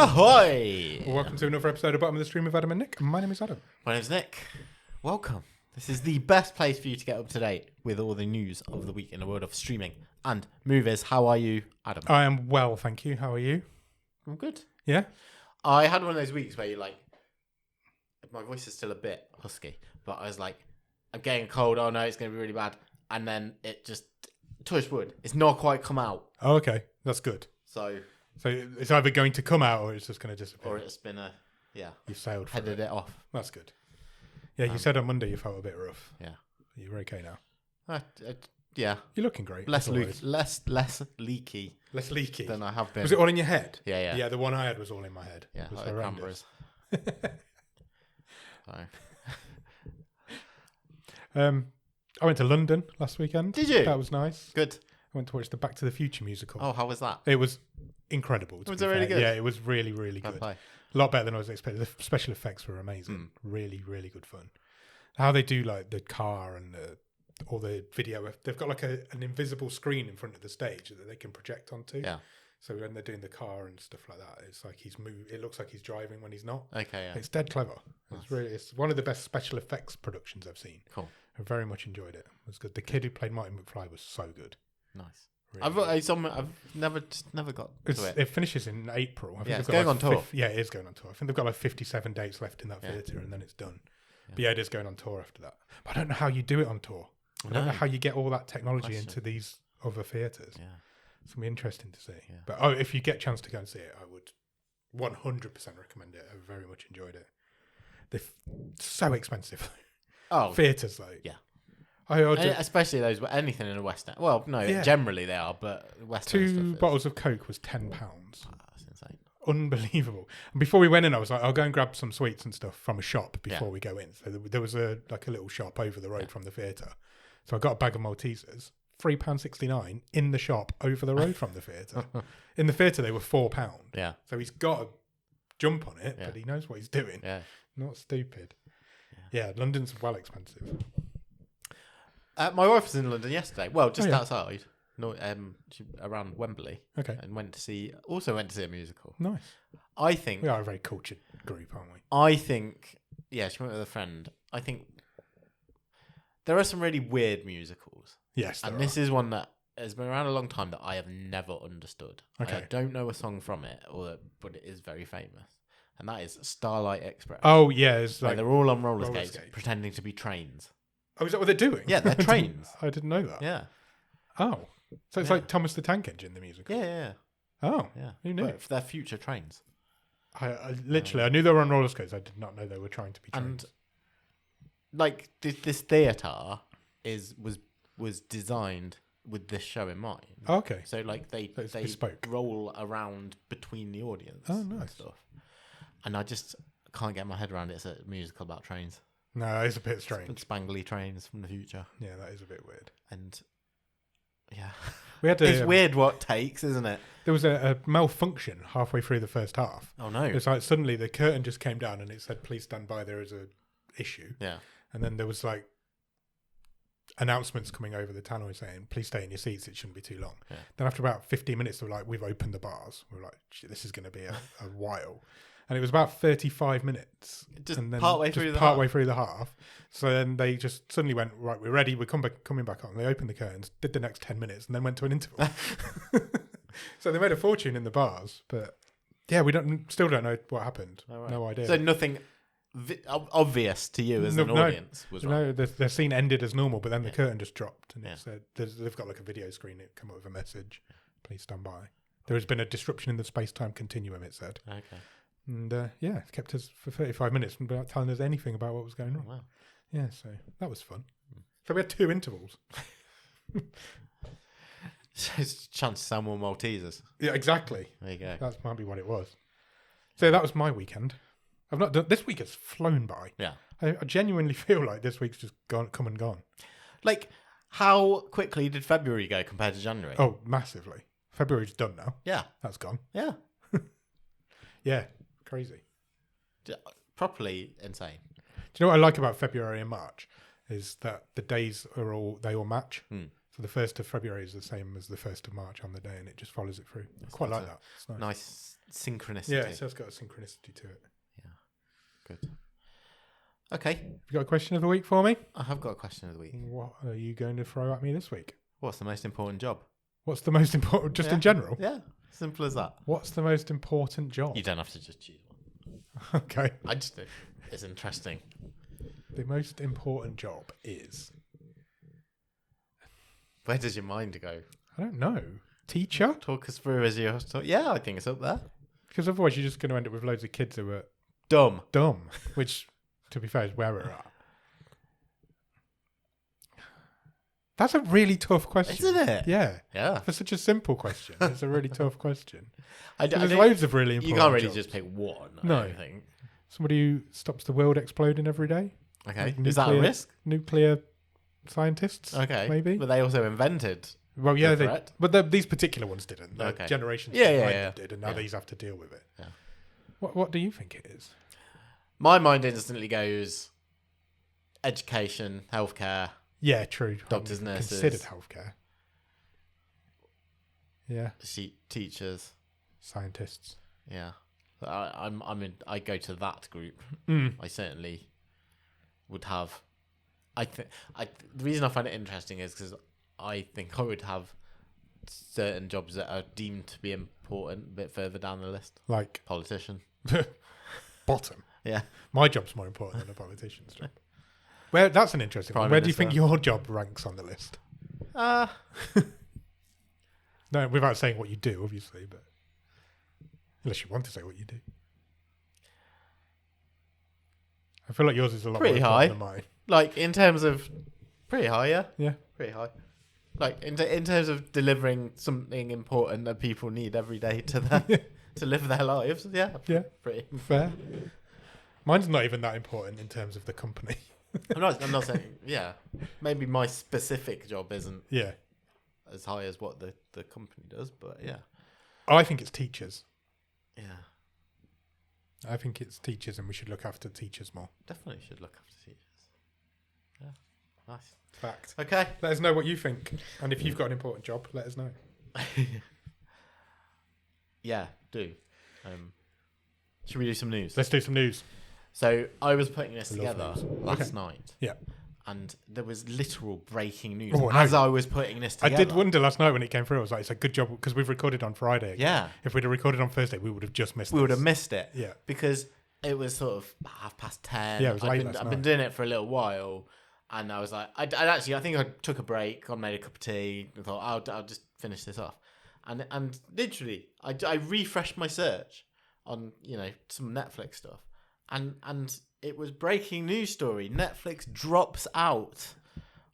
Ahoy! Welcome to another episode of Bottom of the Stream with Adam and Nick. My name is Adam. My name's Nick. Welcome. This is the best place for you to get up to date with all the news of the week in the world of streaming and movies. How are you, Adam? I am well, thank you. How are you? I'm good. Yeah? I had one of those weeks where my voice is still a bit husky, but I was like, I'm getting a cold. Oh no, it's going to be really bad. And then it just, touch wood, it's not quite come out. Oh, okay. That's good. So it's either going to come out or it's just going to disappear. Or it's been You've sailed for headed it off. That's good. Yeah, you said on Monday you felt a bit rough. Yeah. You're okay now. Yeah. You're looking great. Less leaky. Less leaky than I have been. Was it all in your head? Yeah. Yeah, the one I had was all in my head. Yeah, it was like horrendous. I went to London last weekend. Did you? That was nice. Good. I went to watch the Back to the Future musical. Oh, how was that? It was incredible. Was it really good? Yeah, it was really, really good. Play. A lot better than I was expecting. The special effects were amazing. Really, really good fun. How they do like the car and all the video. They've got like an invisible screen in front of the stage that they can project onto. Yeah. So when they're doing the car and stuff like that, it's like it looks like he's driving when he's not. Okay, yeah. It's dead clever. Nice. It's one of the best special effects productions I've seen. Cool. I very much enjoyed it. It was good. The kid who played Martin McFly was so good. Nice. Really I've never got to it. It finishes in April. I think Yeah, it's they've got going on tour. Yeah, it is going on tour. I think they've got like 57 dates left in that theatre and then it's done. Yeah. But yeah, it is going on tour after that. But I don't know how you do it on tour. I don't know how you get all that technology into these other theatres. Yeah. It's going to be interesting to see. Yeah. But if you get a chance to go and see it, I would 100% recommend it. I very much enjoyed it. They're so expensive. Oh. Theatres, though. Yeah. Especially those, anything in a West End. Well, no, generally they are, but West End stuff 2 bottles of Coke was £10. That's insane. Unbelievable. And before we went in, I was like, I'll go and grab some sweets and stuff from a shop before we go in. So there was a little shop over the road from the theatre. So I got a bag of Maltesers, £3.69 in the shop over the road from the theatre. In the theatre, they were £4. Yeah. So he's got to jump on it, but he knows what he's doing. Yeah. Not stupid. Yeah, London's well expensive. My wife was in London yesterday. Well, just outside, around Wembley. Okay. And went to see a musical. Nice. I think we are a very cultured group, aren't we? I think, she went with a friend. I think there are some really weird musicals. Yes, and this is one that has been around a long time that I have never understood. Okay. I don't know a song from it, but it is very famous. And that is Starlight Express. Oh, yeah. It's like they're all on roller skates pretending to be trains. Oh, is that what they're doing? Yeah, they're trains. I didn't know that. Yeah. Oh. So it's like Thomas the Tank Engine, the musical? Yeah. Oh. Yeah. Who knew? But they're future trains. I literally, I knew they were on roller skates. I did not know they were trying to be trains. And this theatre was designed with this show in mind. Oh, okay. So they bespoke. Roll around between the audience. Oh, nice. And stuff. And I just can't get my head around it. It's a musical about trains. No, it's a bit strange. Spangly trains from the future. Yeah, that is a bit weird. And yeah, it's weird what takes, isn't it? There was a malfunction halfway through the first half. Oh no! It's like suddenly the curtain just came down and it said, "Please stand by. There is a issue." Yeah. And then there was like announcements coming over the tunnel saying, "Please stay in your seats. It shouldn't be too long." Yeah. Then after about 15 minutes, they were like, "We've opened the bars." We were like, "Shit, this is going to be a while." And it was about 35 minutes. Just and then partway through the half. So then they just suddenly went, right, we're ready. We're coming back on. They opened the curtains, did the next 10 minutes, and then went to an interval. So they made a fortune in the bars. But yeah, still don't know what happened. Oh, right. No idea. So nothing obvious to you as an audience was right? No, the scene ended as normal, but then the curtain just dropped. And it said, they've got like a video screen. It come up with a message. Please stand by. There has been a disruption in the space-time continuum, it said. Okay. And it kept us for 35 minutes without telling us anything about what was going on. Oh, wow. Yeah, so that was fun. So we had 2 intervals. So it's a chance to sell more Maltesers. Yeah, exactly. There you go. That might be what it was. So that was my weekend. I've not done. This week has flown by. Yeah. I genuinely feel like this week's just come and gone. Like, how quickly did February go compared to January? Oh, massively. February's done now. Yeah. That's gone. Yeah. Yeah. Crazy. Properly insane. Do you know what I like about February and March? Is that the days they all match. So the 1st of February is the same as the 1st of March on the day, and it just follows it through. I quite like that. It's nice. Nice synchronicity. Yeah, it's got a synchronicity to it. Yeah, good. Okay. You got a question of the week for me? I have got a question of the week. What are you going to throw at me this week? What's the most important job? What's the most important, just in general? Yeah, simple as that. What's the most important job? You don't have to just choose one. Okay. I just think it's interesting. The most important job is... Where does your mind go? I don't know. Teacher? Talk us through as you talk. Yeah, I think it's up there. Because otherwise you're just going to end up with loads of kids who are Dumb. which, to be fair, is where we're at. That's a really tough question. Isn't it? Yeah. Yeah. For such a simple question, it's a really tough question. There's loads of really important You can't really jobs. just pick one, No. I don't think. Somebody who stops the world exploding every day. Okay. Like Is that a risk? Nuclear scientists, Okay. maybe. But they also invented. Well, yeah, the threat. but these particular ones didn't. The Okay. generations Yeah, behind yeah. them did, and now Yeah. these have to deal with it. Yeah. What do you think it is? My mind instantly goes education, healthcare. Yeah, true. Doctors, nurses. Considered healthcare. Yeah. Teachers. Scientists. Yeah. I go to that group. I certainly would have. The reason I find it interesting is because I think I would have certain jobs that are deemed to be important a bit further down the list. Like Politician. bottom. Yeah. My job's more important than a politician's job. Well, that's an interesting one. Prime Where do you think Minister. your job ranks on the list? No, without saying what you do, obviously, but unless you want to say what you do. I feel like yours is a lot Pretty more high. important than mine. Like in terms of pretty high, yeah. Yeah. Pretty high. Like in terms of delivering something important that people need every day to to live their lives, yeah. Yeah. Pretty. Fair. Mine's not even that important in terms of the company. I'm not saying, yeah. Maybe my specific job isn't Yeah. as high as what the company does, but yeah. I think it's teachers. Yeah. I think it's teachers, and we should look after teachers more. Definitely should look after teachers. Yeah. Nice. Fact. Okay. Let us know what you think. And if you've got an important job, let us know. Yeah, do. Should we do some news? Let's do some news. So I was putting this I love together news. last Okay. night. Yeah. And there was literal breaking news Oh, no. as I was putting this I together. did wonder last night when it came through. I was like, it's a good job because we've recorded on Friday. Again. Yeah. If we'd have recorded on Thursday, we would have just missed We would this. have missed it. Yeah. Because it was sort of 10:30. Yeah, it was late I've last been night. doing it for a little while. And I was like, I think I took a break, I made a cup of tea, and thought, I'll just finish this off. And literally, I refreshed my search on, some Netflix stuff. And it was breaking news story. Netflix drops out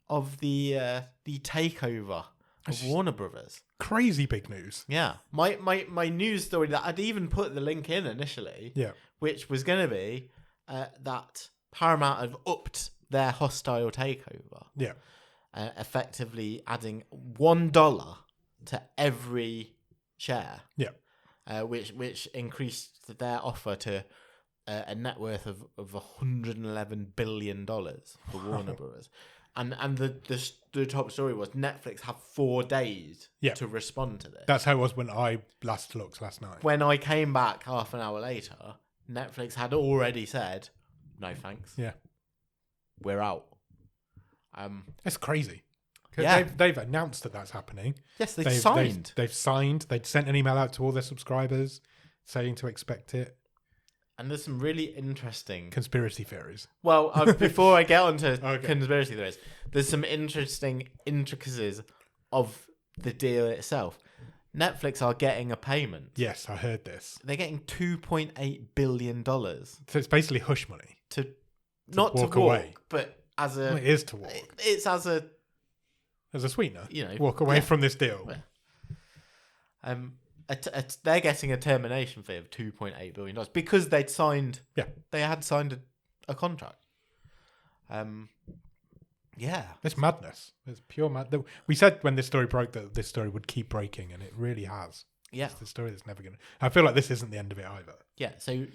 of the takeover of Warner Brothers. Crazy big news. Yeah. My news story that I'd even put the link in initially, Yeah. which was going to be that Paramount have upped their hostile takeover, Yeah. effectively adding $1 to every share. Yeah. Which increased their offer to a net worth of $111 billion for Warner Brothers. And the top story was Netflix have 4 days Yeah. to respond to this. That's how it was when I last looked last night. When I came back half an hour later, Netflix had already said, no thanks. Yeah. We're out. It's crazy. 'Cause Yeah. They've announced that that's happening. Yes, they've signed. They've signed. They'd sent an email out to all their subscribers saying to expect it. And there's some really interesting... Conspiracy theories. Well, before I get onto Okay. conspiracy theories, there's some interesting intricacies of the deal itself. Netflix are getting a payment. Yes, I heard this. They're getting $2.8 billion So it's basically hush money. to not walk to walk, away. but as a... Well, it is to walk. It's as a... As a sweetener. You know, Walk away yeah. from this deal. Yeah. They're getting a termination fee of $2.8 billion because they'd signed... Yeah. They had signed a contract. Yeah. It's madness. It's pure mad. We said when this story broke that this story would keep breaking, and it really has. Yeah. It's the story that's never going to... I feel like this isn't the end of it either. Yeah, so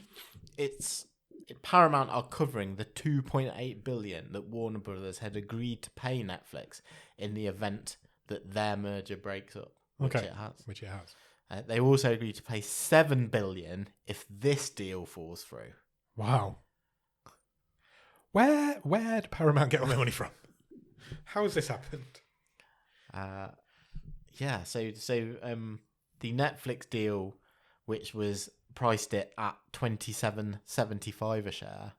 Paramount are covering the $2.8 billion that Warner Brothers had agreed to pay Netflix in the event that their merger breaks up, which it has. Which it has. They also agreed to pay $7 billion if this deal falls through. Wow. Where did Paramount get all their money from? How has this happened? Yeah, so the Netflix deal, which was priced it at $27.75 a share,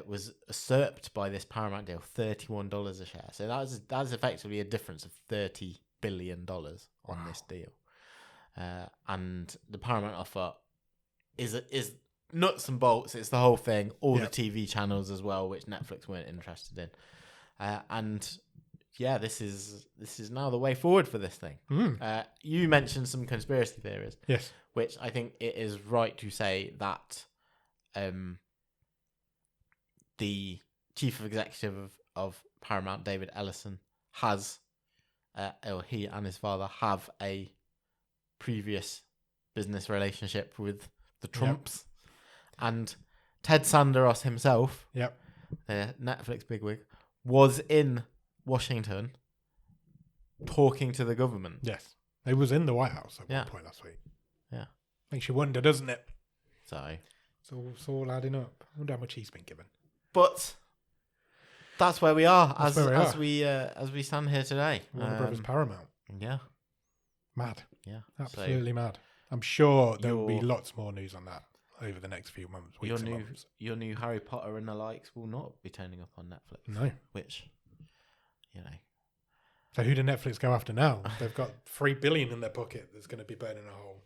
was usurped by this Paramount deal, $31 a share. So that's effectively a difference of $30 billion on this deal. And the Paramount offer is nuts and bolts. It's the whole thing, all the TV channels as well, which Netflix weren't interested in. And yeah, this is now the way forward for this thing. You mentioned some conspiracy theories, yes, which I think it is right to say that the chief executive of Paramount, David Ellison, he and his father have a previous business relationship with the Trumps, and Ted Sanderos himself, the Netflix bigwig, was in Washington talking to the government. Yes. He was in the White House at one point last week. Yeah. Makes you wonder, doesn't it? So it's all adding up. I wonder how much he's been given. But that's where we are as we stand here today. Warner Brothers Paramount. Yeah. Mad. Yeah. Absolutely mad. I'm sure there will be lots more news on that over the next few months. Your new Harry Potter and the likes will not be turning up on Netflix. No. Which, So who do Netflix go after now? They've got $3 billion in their pocket that's going to be burning a hole.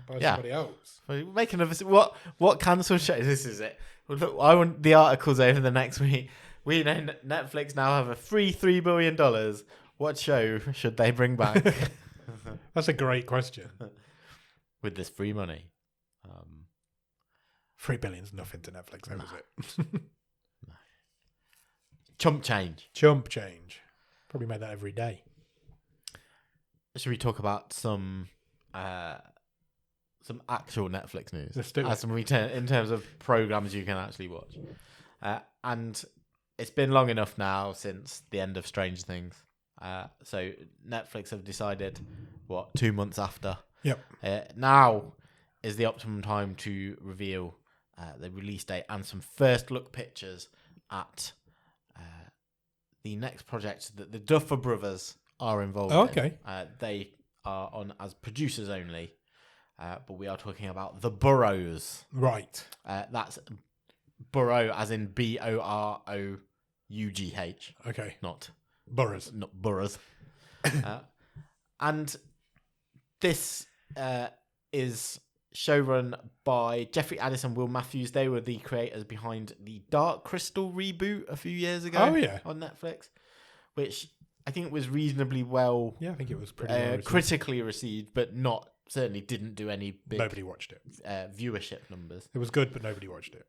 By somebody else. Make another. What cancelled show? This is it. Look, I want the articles over the next week. We know Netflix now have a free $3 billion. What show should they bring back? That's a great question. With this free money. $3 billion's nothing to Netflix, though, is it? No. Chump change. Chump change. Probably make that every day. Should we talk about some actual Netflix news? Let's do it. In terms of programs you can actually watch. And it's been long enough now since the end of Stranger Things. So Netflix have decided, 2 months after? Yep. Now is the optimum time to reveal the release date and some first look pictures at the next project that the Duffer Brothers are involved in. Okay. They are on as producers only, but we are talking about The Burrows. Right. That's Burrow as in Borrough. Okay. Not Boroughs. Not boroughs. And this is showrun by Jeffrey Addis and Will Matthews. They were the creators behind the Dark Crystal reboot a few years ago on Netflix, which I think was reasonably well. Yeah, I think it was pretty well received. Critically received, but certainly didn't do any big. Nobody watched it. Viewership numbers. It was good, but nobody watched it.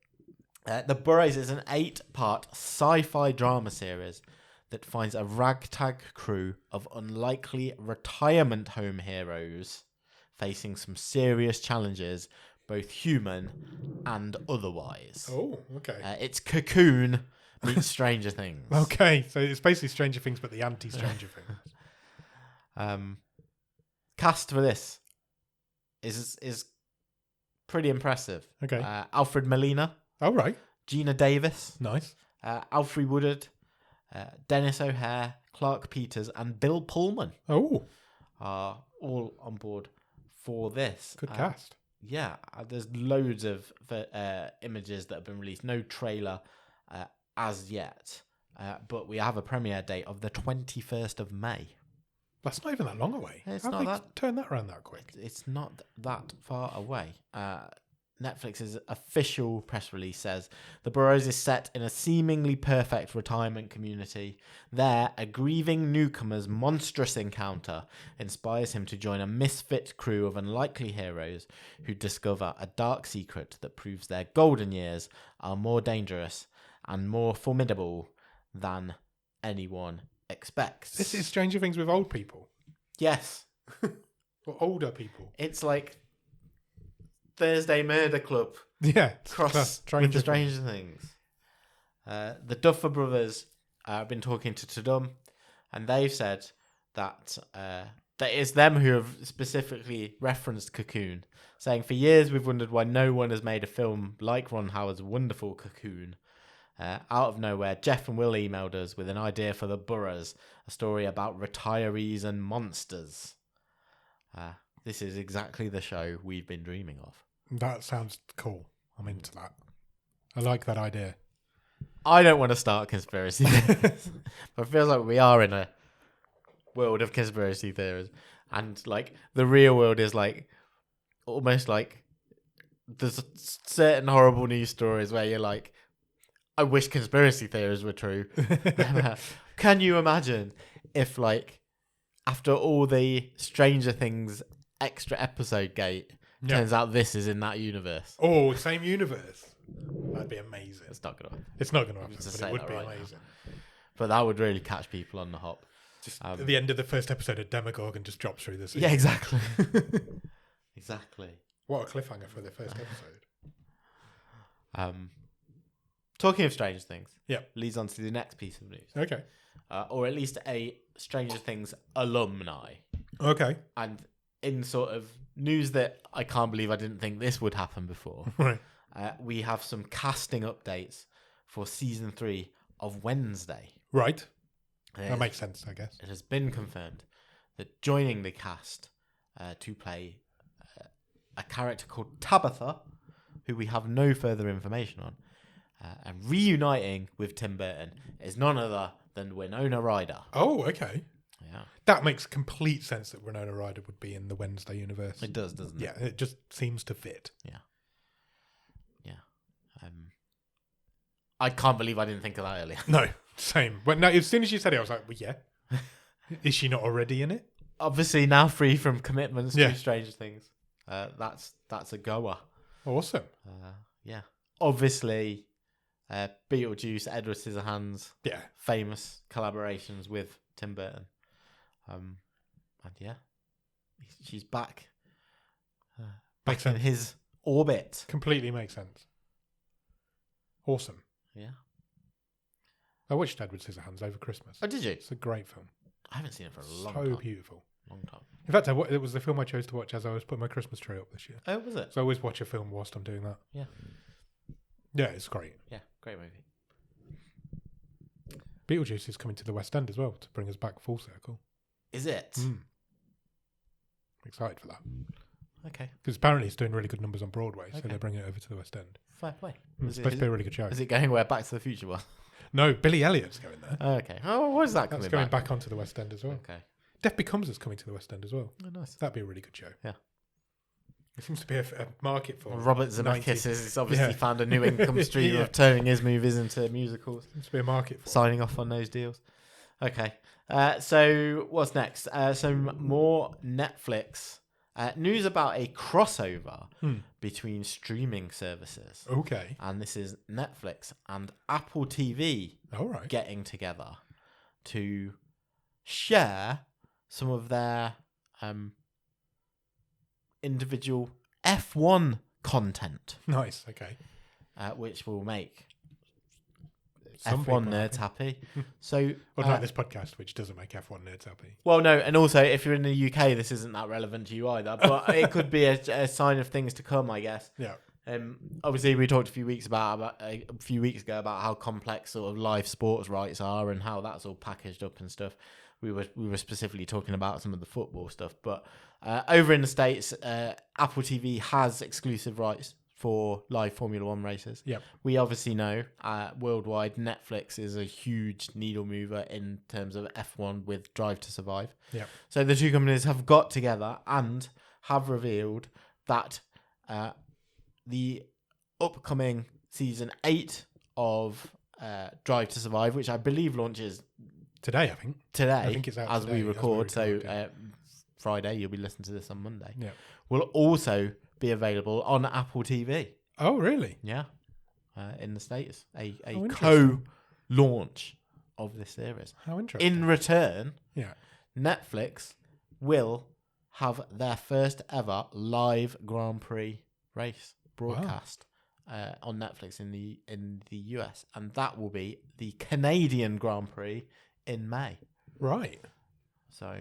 The Burrows is an 8-part sci-fi drama series that finds a ragtag crew of unlikely retirement home heroes facing some serious challenges, both human and otherwise. Oh, okay. It's Cocoon meets Stranger Things. Okay, so it's basically Stranger Things, but the anti-Stranger Things. Cast for this is pretty impressive. Okay. Alfred Molina. Oh, right. Gina Davis. Nice. Alfred Woodard. Dennis O'Hare. Clark Peters and Bill Pullman. Oh. Are all on board for this. Good cast. Yeah, there's loads of images that have been released. No trailer as yet, but we have a premiere date of the 21st of May. That's not even that long away. How did they turn that around that quick? It's not that far away. Netflix's official press release says The Burrows is set in a seemingly perfect retirement community. There, a grieving newcomer's monstrous encounter inspires him to join a misfit crew of unlikely heroes who discover a dark secret that proves their golden years are more dangerous and more formidable than anyone expects. This is Stranger Things with old people. Yes. Or older people. It's like Thursday Murder Club. Yeah. Cross with the Stranger Things. The Duffer Brothers have been talking to Tudum, and they've said that it's them who have specifically referenced Cocoon, saying, "For years we've wondered why no one has made a film like Ron Howard's wonderful Cocoon. Out of nowhere, Jeff and Will emailed us with an idea for The Boroughs, a story about retirees and monsters. This is exactly the show we've been dreaming of." That sounds cool. I'm into that. I like that idea. I don't want to start conspiracy theories, but it feels like we are in a world of conspiracy theories, and like the real world is like almost like there's certain horrible news stories where you're like, I wish conspiracy theories were true. Can you imagine if, like, after all the Stranger Things extra episode gate, turns out this is in that universe? Oh, same universe. That'd be amazing. It's not gonna happen. It's not going to happen, Just but it say would that be right amazing. But that would really catch people on the hop. Just at the end of the first episode, a Demogorgon just drops through the sea. Yeah, exactly. Exactly. What a cliffhanger for the first episode. Talking of Stranger Things, leads on to the next piece of news. Okay. Or at least a Stranger Things alumni. Okay. And in sort of news that I can't believe I didn't think this would happen before, Right. We have some casting updates for season 3 of Wednesday. Right. That makes sense, I guess. It has been confirmed that joining the cast to play a character called Tabitha, who we have no further information on, and reuniting with Tim Burton is none other than Winona Ryder. Oh, okay. Yeah. That makes complete sense that Winona Ryder would be in the Wednesday universe. It does, doesn't it? Yeah, it just seems to fit. Yeah. I can't believe I didn't think of that earlier. No, same. But no, as soon as you said it, I was like, well, yeah. Is she not already in it? Obviously, now free from commitments Yeah. to Stranger Things. That's a goer. Awesome. Yeah. Obviously, Beetlejuice, Edward Scissorhands, Yeah. famous collaborations with Tim Burton. And yeah, she's back. Makes Back in sense. his orbit. Completely makes sense. Awesome. Yeah. I watched Edward Scissorhands over Christmas. Oh, did you? It's a great film. I haven't seen it for a long So time. beautiful. Long time. In fact, it was the film I chose to watch as I was putting my Christmas tree up this year. Oh, was it? So I always watch a film whilst I'm doing that. Yeah. Yeah, it's great. Yeah, great movie. Beetlejuice is coming to the West End as well to bring us back full circle. Is it? I'm excited for that. Okay. Because apparently it's doing really good numbers on Broadway, so Okay. they're bringing it over to the West End. Fair play. It's supposed to be a really good show. Is it going where Back to the Future was? No, Billy Elliot's going there. Oh, okay. Oh, what is that That's coming going back? back onto the West End as well. Okay. Death Becomes is coming to the West End as well. Oh, nice. That'd be a really good show. Yeah. There seems to be a market for Robert 90 Zemeckis has obviously Yeah. found a new income stream Yeah. of turning his movies into musicals. Seems to be a market for Signing off on those deals. Okay. So what's next? Some more Netflix news about a crossover between streaming services. Okay. And this is Netflix and Apple TV All right. getting together to share some of their individual F1 content, Nice. Okay. which will make Some F1 people nerds happy. So, Unlike this podcast, which doesn't make F1 nerds happy. well, no, and also if you're in the UK, this isn't that relevant to you either. But it could be a sign of things to come, I guess. Yeah. Obviously, we talked a few weeks ago about how complex sort of live sports rights are and how that's all packaged up and stuff. We were specifically talking about some of the football stuff, but over in the States, Apple TV has exclusive rights for live Formula One races. Yep. We obviously know worldwide Netflix is a huge needle mover in terms of F1 with Drive to Survive. Yeah. So the two companies have got together and have revealed that the upcoming season 8 of Drive to Survive, which I believe launches Today, I think. today, I think it's out as today, we record. yeah. Friday, you'll be listening to this on Monday. Yeah. Will also be available on Apple TV. Oh, really? Yeah, in the States, a interesting. co-launch of this series. How interesting. In return, Yeah. Netflix will have their first ever live Grand Prix race broadcast on Netflix in the US, and that will be the Canadian Grand Prix in May. Right. So,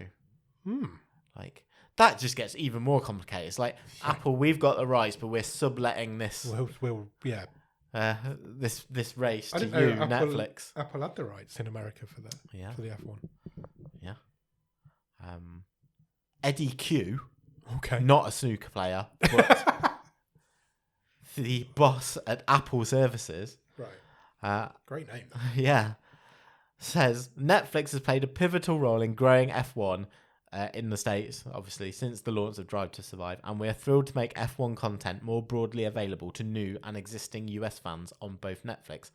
like, that just gets even more complicated. It's like, Apple, we've got the rights, but we're subletting this. This race to you, Netflix. Apple had the rights in America for the F1. Yeah. Eddie Q. Okay. Not a snooker player, but the boss at Apple Services. Right. Great name. Yeah. Says Netflix has played a pivotal role in growing F1 in the States, obviously, since the launch of Drive to Survive, and we're thrilled to make F1 content more broadly available to new and existing US fans on both Netflix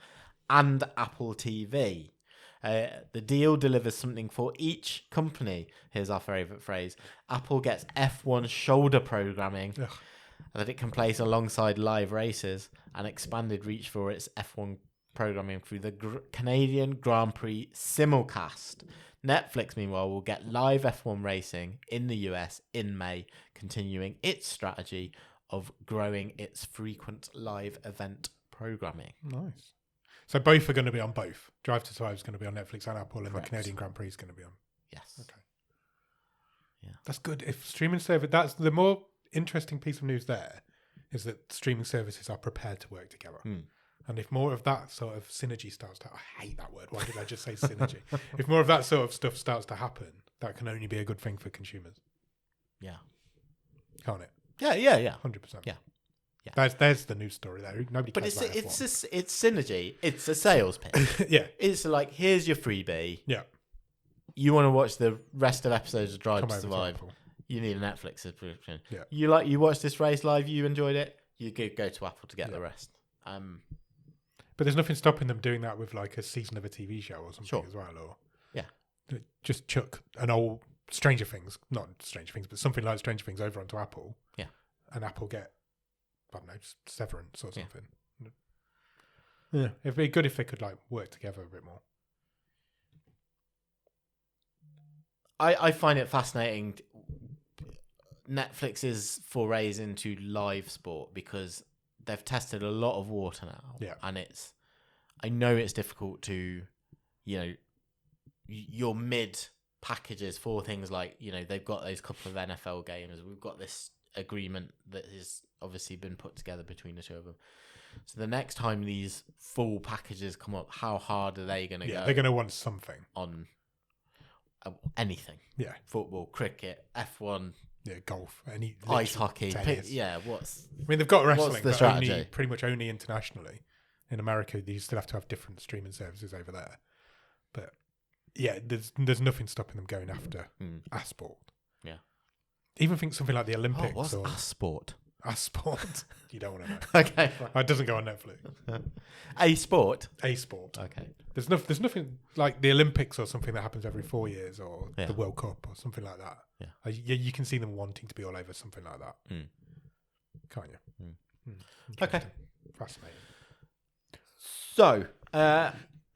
and Apple TV. The deal delivers something for each company. Here's our favourite phrase. Apple gets F1 shoulder programming that it can place alongside live races, and expanded reach for its F1 programming through the Canadian Grand Prix simulcast. Netflix, meanwhile, will get live F1 racing in the US in May, continuing its strategy of growing its frequent live event programming. Nice. So both are going to be on both. Drive to Survive is going to be on Netflix and Apple, and Correct. the Canadian Grand Prix is going to be on. Yes. Okay. Yeah. That's good. If streaming service, that's the more interesting piece of news there, is that streaming services are prepared to work together. And if more of that sort of synergy starts to, I hate that word. Why did I just say synergy? If more of that sort of stuff starts to happen, that can only be a good thing for consumers. Yeah. Can't it? Yeah. 100%. Yeah. There's the news story there. Nobody cares about F1. It's synergy. It's a sales pitch. Yeah. It's like, here's your freebie. Yeah. You want to watch the rest of episodes of Drive Come to over to Survive. Apple. You need a Netflix subscription. Yeah. You watch this race live, you enjoyed it, you go to Apple to get the rest. But there's nothing stopping them doing that with like a season of a TV show or something as well. Or just chuck an old Stranger Things, not Stranger Things, but something like Stranger Things over onto Apple. Yeah. And Apple get, I don't know, Severance or something. Yeah. It'd be good if they could like work together a bit more. I find it fascinating, Netflix's forays into live sport, because they've tested a lot of water now. Yeah. And I know it's difficult to, your mid packages for things like, they've got those couple of NFL games. We've got this agreement that has obviously been put together between the two of them. So the next time these full packages come up, how hard are they going to go? Yeah, they're going to want something. On anything. Yeah. Football, cricket, F1. Yeah, golf, ice hockey. Tennis. They've got wrestling, what's the but strategy? pretty much only internationally. In America, you still have to have different streaming services over there. But yeah, there's nothing stopping them going after a sport. Yeah. Even think something like the Olympics. What's a sport? A sport. You don't want to know. Okay. It doesn't go on Netflix. A sport? A sport. Okay. There's nothing like the Olympics or something that happens every 4 years, or the World Cup or something like that. Yeah. You can see them wanting to be all over something like that. Can't you? Okay. Fascinating. So,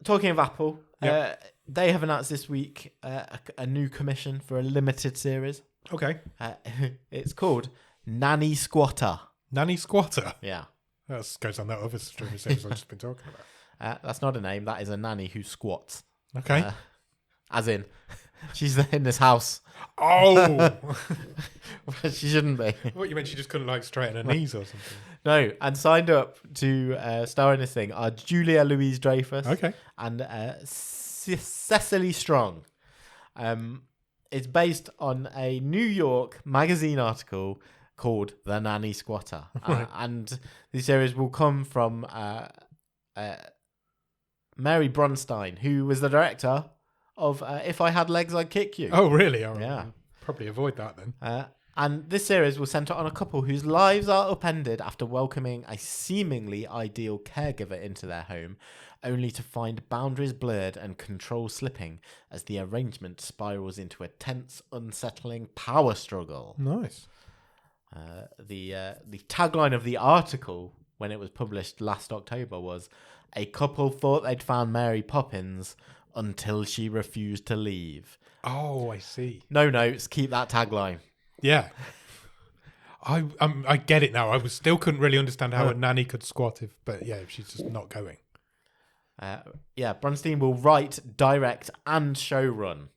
talking of Apple, they have announced this week a new commission for a limited series. Okay. It's called Nanny Squatter. Nanny Squatter? Yeah. That goes on that other streaming service I've just been talking about. That's not a name. That is a nanny who squats. Okay. As in, she's in this house. Oh! She shouldn't be. What, you meant she just couldn't like straighten her knees or something? No, and signed up to star in this thing are Julia Louis-Dreyfus and Cecily Strong. It's based on a New York magazine article called The Nanny Squatter. And the series will come from Mary Bronstein, who was the director of If I Had Legs, I'd Kick You. Oh, really? Yeah. Probably avoid that then. And this series will centre on a couple whose lives are upended after welcoming a seemingly ideal caregiver into their home, only to find boundaries blurred and control slipping as the arrangement spirals into a tense, unsettling power struggle. Nice. The tagline of the article, when it was published last October, was, "A couple thought they'd found Mary Poppins until she refused to leave." Oh, I see. No notes, keep that tagline. Yeah. I get it now. I still couldn't really understand how a nanny could squat if she's just not going. Bronstein will write, direct, and showrun.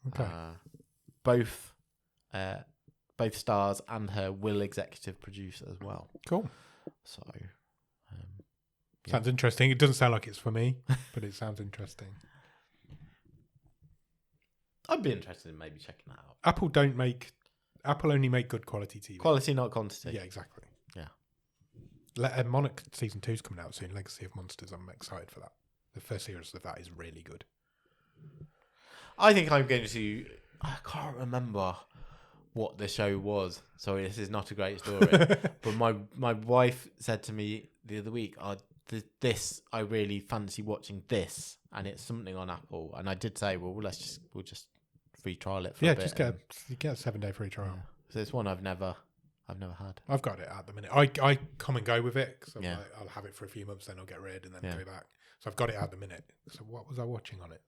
Okay. Both stars and her will executive produce as well. Cool. So, sounds interesting. It doesn't sound like it's for me, but it sounds interesting. I'd be interested in maybe checking that out. Apple only make good quality TV. Quality, not quantity. Yeah, exactly. Yeah. Monarch season 2 is coming out soon. Legacy of Monsters. I'm excited for that. The first series of that is really good. I think I'm going to. I can't remember what the show was. Sorry, this is not a great story. But my wife said to me the other week, "This I really fancy watching this, and it's something on Apple." And I did say, "Well, we'll just free trial it for a bit." Just get a 7-day free trial. Yeah. So it's one I've never had. I've got it at the minute. I come and go with it. So Yeah. I'll have it for a few months, then I'll get rid and then Yeah. go back. So I've got it at the minute. So what was I watching on it?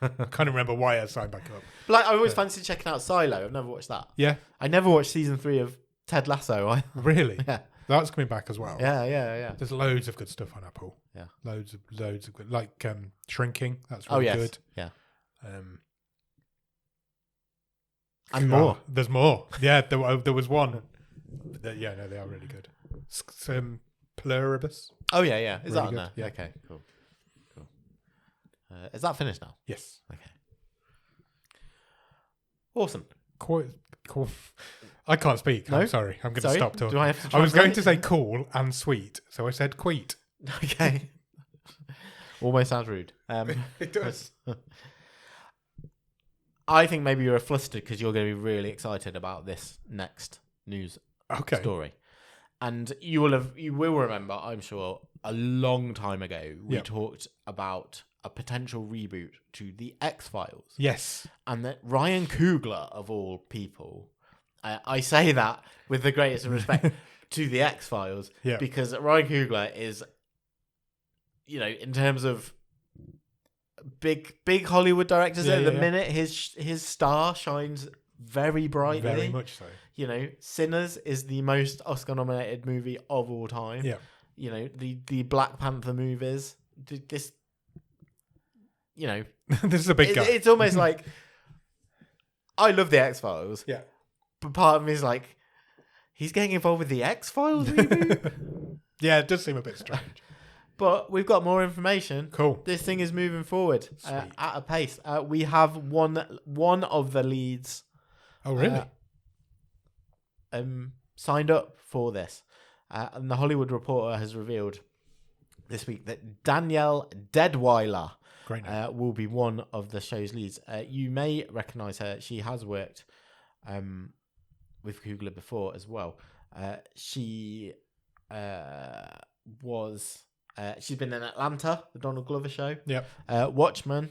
I can't remember why I signed back up. But I always fancied checking out Silo. I've never watched that. Yeah. I never watched season 3 of Ted Lasso. Really? Yeah. That's coming back as well. Yeah. There's loads of good stuff on Apple. Yeah. Loads of good, like Shrinking. That's really good. Yeah. And more. There's more. Yeah, there was one. They are really good. Pluribus. Oh yeah. Is Really that on good, there? yeah. Okay, cool. Is that finished now? Yes. Okay. Awesome. Cool. I can't speak. No? I'm sorry. I'm going to stop talking. Do I have to I was going translate? to say cool and sweet, so I said queet. Okay. Almost sounds rude. It does. I think maybe you're flustered because you're going to be really excited about this next news story. And you will remember, I'm sure, a long time ago, we talked about a potential reboot to The X-Files. Yes. And that Ryan Coogler, of all people, I say that with the greatest respect to The X-Files, because Ryan Coogler is, in terms of big Hollywood directors at the minute, his star shines very brightly. Very much so. Sinners is the most Oscar-nominated movie of all time. Yeah. The Black Panther movies. This, this is a big guy. It's almost like I love the X-Files. Yeah. But part of me is like, he's getting involved with the X-Files reboot. Yeah, it does seem a bit strange. But we've got more information. Cool. This thing is moving forward at a pace. We have one of the leads. Oh, really? Signed up for this. And the Hollywood Reporter has revealed this week that Danielle Deadwyler will be one of the show's leads. You may recognise her. She has worked with Coogler before as well. She was... she's been in Atlanta, the Donald Glover show. Yep. Watchmen.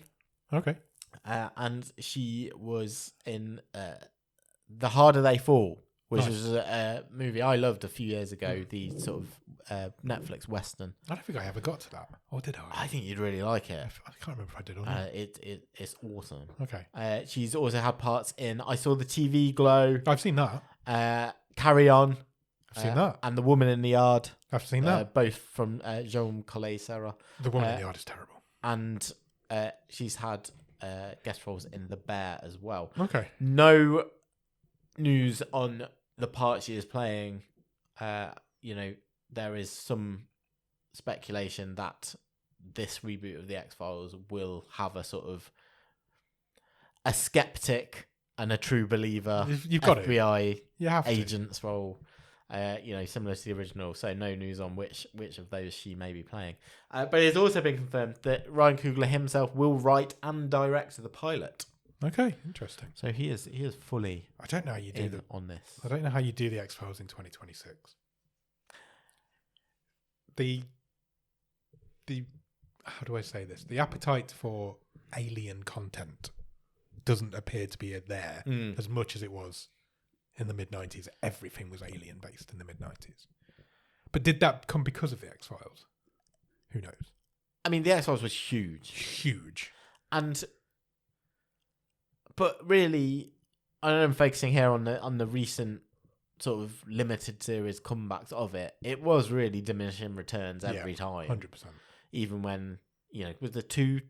Okay. And she was in The Harder They Fall, which was a movie I loved a few years ago, the sort of Netflix Western. I don't think I ever got to that. Or did I? I think you'd really like it. I can't remember if I did or not. It's awesome. Okay. She's also had parts in I Saw the TV Glow. I've seen that. Carry On. I've seen that. And The Woman in the Yard. I've seen that. Both from Jean Collet-Serra. The Woman in the Yard is terrible. And she's had guest roles in The Bear as well. Okay. No news on the part she is playing. There is some speculation that this reboot of The X-Files will have a sort of a skeptic and a true believer You've got FBI it. agent's role. Similar to the original, so no news on which of those she may be playing. But it's also been confirmed that Ryan Coogler himself will write and direct the pilot. Okay, interesting. So he is fully. I don't know how you do on this. I don't know how you do the X-Files in 2026. The how do I say this? The appetite for alien content doesn't appear to be there as much as it was in the mid-90s. Everything was alien based in the mid-90s. But did that come because of the X-Files? Who knows? I mean, the X-Files was huge. Huge. But really, I know I'm focusing here on the recent sort of limited series comebacks of it. It was really diminishing returns every time. 100%. Even when, with the two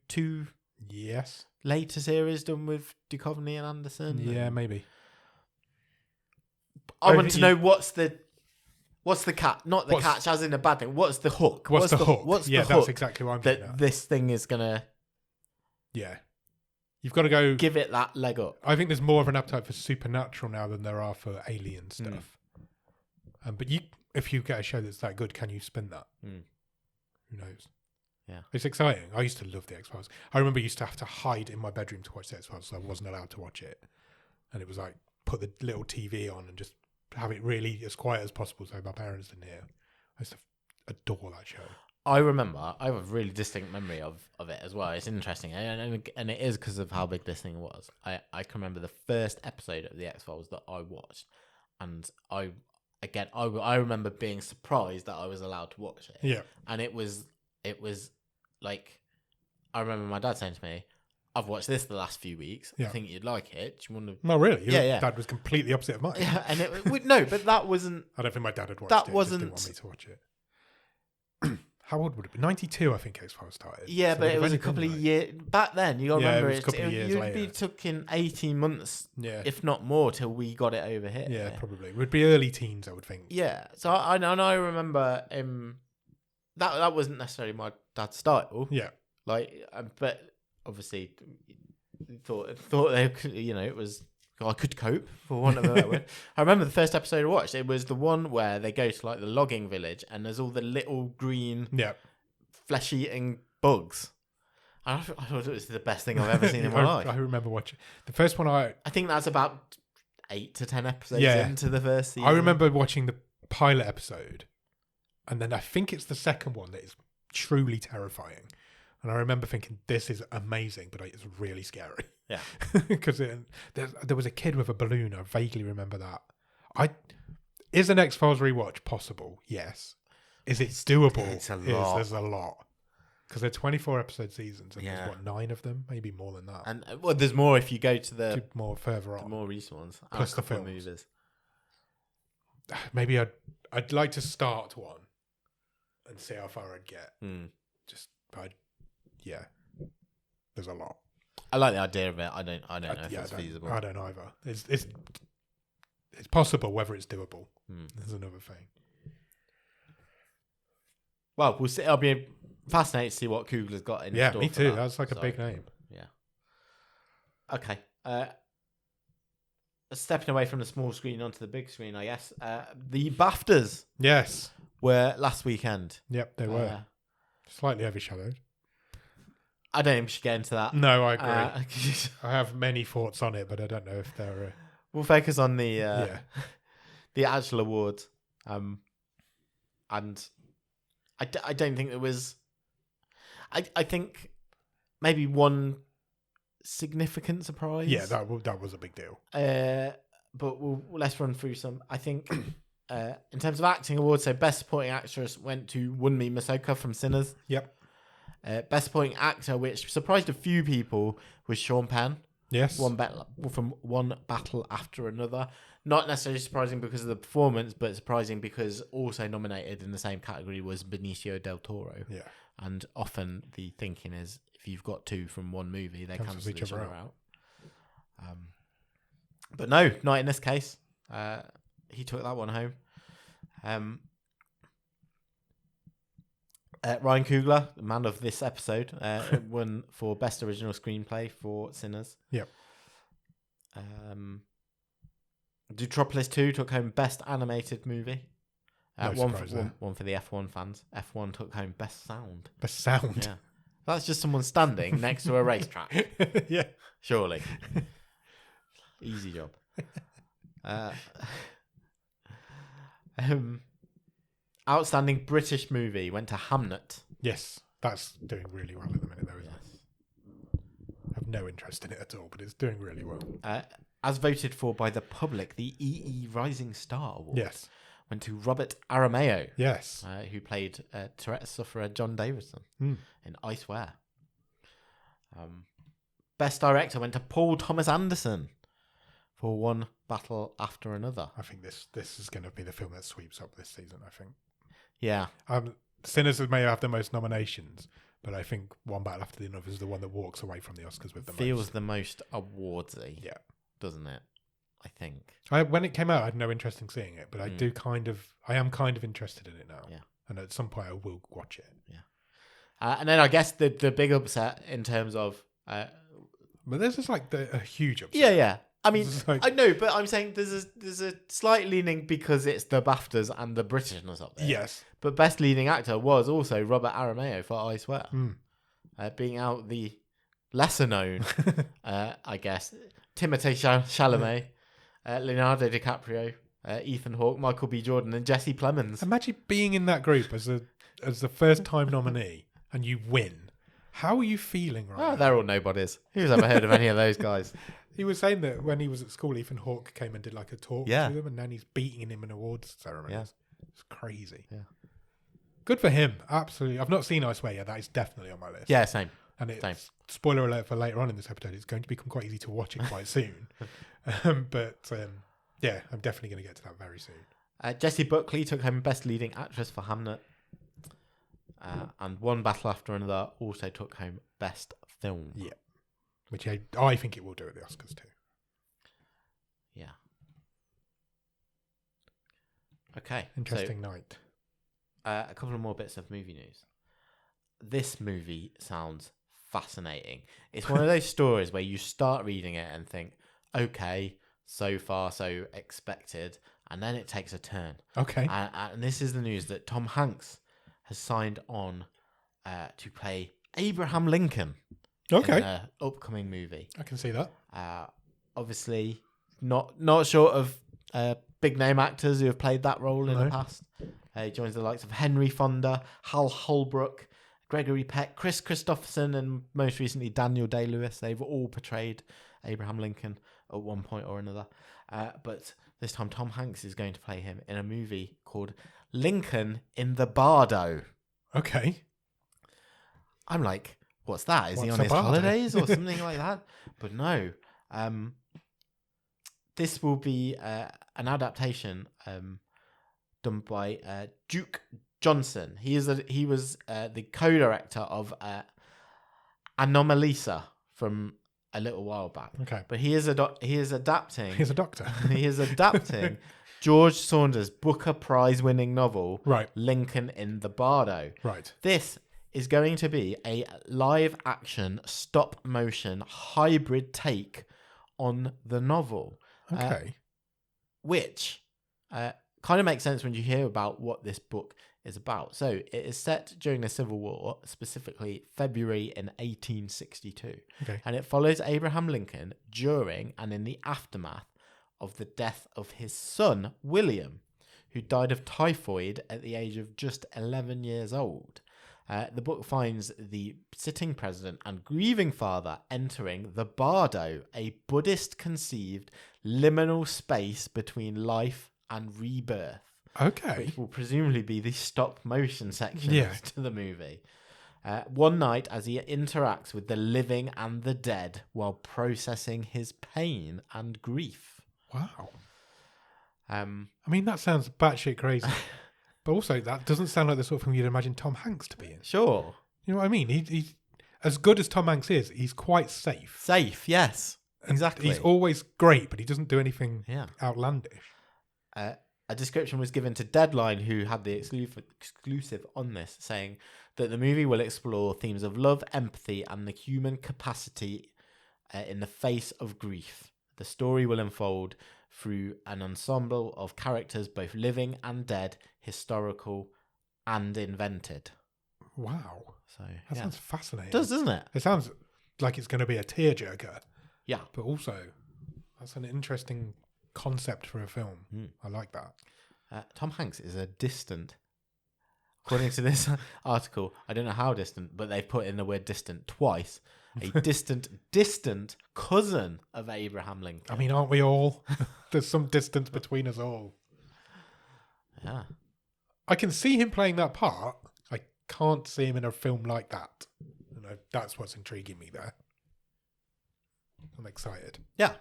Yes. later series done with Duchovny and Anderson. Yeah, maybe. I want to know what's the catch, not the catch as in a bad thing. What's the hook? What's the hook? What's the hook? That's exactly what I'm getting at. This thing is gonna. Yeah. You've got to go... Give it that leg up. I think there's more of an appetite for supernatural now than there are for alien stuff. But if you get a show that's that good, can you spin that? Who knows? Yeah. It's exciting. I used to love The X-Files. I remember I used to have to hide in my bedroom to watch The X-Files, so I wasn't allowed to watch it. And it was like, put the little TV on and just have it really as quiet as possible so my parents didn't hear. I used to adore that show. I remember, I have a really distinct memory of it as well. It's interesting, and it is because of how big this thing was. I can remember the first episode of The X-Files that I watched, and I remember being surprised that I was allowed to watch it. Yeah. And it was like, I remember my dad saying to me, I've watched this the last few weeks. Yeah. I think you'd like it. Do you want to... No, really? Yeah. Dad was completely opposite of mine. Yeah, and no, but that wasn't... I don't think my dad had watched that it. Wasn't... He just didn't want me to watch it. How old would it be? 92, I think X-Files started. Yeah, so but it was a couple of years... Back then, you got to remember, it was a couple of years later. You'd be took 18 months, if not more, till we got it over here. Yeah, probably. It would be early teens, I would think. Yeah, so I remember that wasn't necessarily my dad's style. Yeah. But obviously, thought they could, it was... I could cope, for want of a better word. I remember the first episode I watched. It was the one where they go to the logging village, and there's all the little green, flesh-eating bugs. And I thought it was the best thing I've ever seen in my life. I remember watching the first one. I think that's about 8 to 10 episodes into the first season. I remember watching the pilot episode, and then I think it's the second one that is truly terrifying. And I remember thinking, this is amazing, but it's really scary. Yeah. Because there was a kid with a balloon. I vaguely remember that. Is an X-Files rewatch possible? Yes. Is it doable? It's a lot. There's a lot. Because they're 24-episode seasons, and there's, 9 of them? Maybe more than that. And there's more if you go to the... more further on. The more recent ones. Plus the films. Movies. Maybe I'd like to start one and see how far I'd get. Yeah, there's a lot. I like the idea of it. I don't know if it's feasible. I don't either. It's possible. Whether it's doable, there's another thing. Well, we'll see. I'll be fascinated to see what Coogler's got in. Yeah, store me for too. that. That's like a big name. Yeah. Okay. Stepping away from the small screen onto the big screen, I guess. The BAFTAs. Yes. Were last weekend. Yep, they were. Slightly overshadowed. I don't think we should get into that. No, I agree. I have many thoughts on it, but I don't know if they're... We'll focus on the the actual awards. And I don't think there was... I think maybe one significant surprise. Yeah, that was a big deal. But let's run through some. I think in terms of acting awards, so Best Supporting Actress went to Wunmi Masoka from Sinners. Yep. Best Supporting Actor, which surprised a few people, was Sean Penn. Yes. From One Battle After Another. Not necessarily surprising because of the performance, but surprising because also nominated in the same category was Benicio del Toro. Yeah. And often the thinking is if you've got two from one movie, they cancel each other out. But no, not in this case. He took that one home. Ryan Coogler, the man of this episode, won for Best Original Screenplay for Sinners. Yep. Zootropolis 2 took home Best Animated Movie. One for the F1 fans. F1 took home Best Sound. Best Sound? Yeah. That's just someone standing next to a racetrack. Yeah. Surely. Easy job. Outstanding British movie went to Hamnet. Yes, that's doing really well at the minute, though, isn't it? I have no interest in it at all, but it's doing really well. As voted for by the public, the EE Rising Star Award went to Robert Aramayo. Yes. Who played Tourette sufferer John Davidson in I Swear. Best Director went to Paul Thomas Anderson for One Battle After Another. I think this is going to be the film that sweeps up this season, I think. Yeah. Sinners may have the most nominations, But I think One Battle After the Other is the one that walks away from the Oscars with the Feels most. the most awardsy. Yeah. Doesn't it? I think. When it came out, I had no interest in seeing it, but I am kind of interested in it now. Yeah. And at some point I will watch it. Yeah. And then I guess the big upset in terms of... but this is like a huge upset. Yeah. I mean, like, I know, but I'm saying there's a slight leaning because it's the BAFTAs and the Britishness up there. yes. But Best Leading Actor was also Robert Aramayo for I Swear. Being out the lesser known, I guess, Timothée Chalamet, Leonardo DiCaprio, Ethan Hawke, Michael B. Jordan, and Jesse Plemons. Imagine being in that group as the first time nominee and you win. How are you feeling right now? They're all nobodies. Who's ever heard of any of those guys? He was saying that when he was at school, Ethan Hawke came and did like a talk to them, and then he's beating him in awards ceremonies. Yeah. It's crazy. Yeah. Good for him. Absolutely. I've not seen I Swear yet. That is definitely on my list. Yeah, same. And it's, same. Spoiler alert for later on in this episode, it's going to become quite easy to watch it quite soon. Yeah, I'm definitely going to get to that very soon. Jessie Buckley took home Best Leading Actress for Hamnet. And One Battle After Another also took home Best Film. Yeah. Which I think it will do at the Oscars too. Yeah. Okay. Interesting night. A couple of more bits of movie news. This movie sounds fascinating. It's one of those stories where you start reading it and think, okay, so far so expected, and then it takes a turn. Okay. And this is the news that Tom Hanks has signed on to play Abraham Lincoln. Okay. In an upcoming movie. I can see that. Obviously, not short of big name actors who have played that role in the past. He joins the likes of Henry Fonda, Hal Holbrook, Gregory Peck, Chris Christopherson, and most recently Daniel Day-Lewis. They've all portrayed Abraham Lincoln at one point or another. But this time Tom Hanks is going to play him in a movie called Lincoln in the Bardo. Okay. I'm like, what's that? Is he What's on a his bardo? holidays or something like that? But no. This will be an adaptation done by Duke Johnson. He was the co-director of Anomalisa from a little while back. Okay. But he is adapting. He's a doctor. He is adapting George Saunders' Booker Prize winning novel, Right. Lincoln in the Bardo. Right. This is going to be a live action stop motion hybrid take on the novel. Okay. Which kind of makes sense when you hear about what this book is about. So it is set during the Civil War, specifically February in 1862. Okay. And it follows Abraham Lincoln during and in the aftermath of the death of his son, William, who died of typhoid at the age of just 11 years old. The book finds the sitting president and grieving father entering the Bardo, a Buddhist-conceived liminal space between life and rebirth. Okay. Which will presumably be the stop-motion section Yeah. to the movie. One night, as he interacts with the living and the dead while processing his pain and grief. Wow. I mean, that sounds batshit crazy. But also, that doesn't sound like the sort of thing you'd imagine Tom Hanks to be in. Sure. You know what I mean? He's as good as Tom Hanks is, he's quite safe. Safe, yes. Exactly. He's always great, but he doesn't do anything outlandish. A description was given to Deadline, who had the exclusive on this, saying that the movie will explore themes of love, empathy, and the human capacity in the face of grief. The story will unfold through an ensemble of characters, both living and dead, historical and invented. Wow. So That sounds fascinating. It does, doesn't it? It sounds like it's going to be a tearjerker. Yeah. But also, that's an interesting concept for a film. I like that. Tom Hanks is a distant, according to this article, I don't know how distant, but they've put in the word distant twice. A distant cousin of Abraham Lincoln. I mean, aren't we all? There's some distance between us all. Yeah. I can see him playing that part. I can't see him in a film like that. You know, that's what's intriguing me there. I'm excited. Yeah.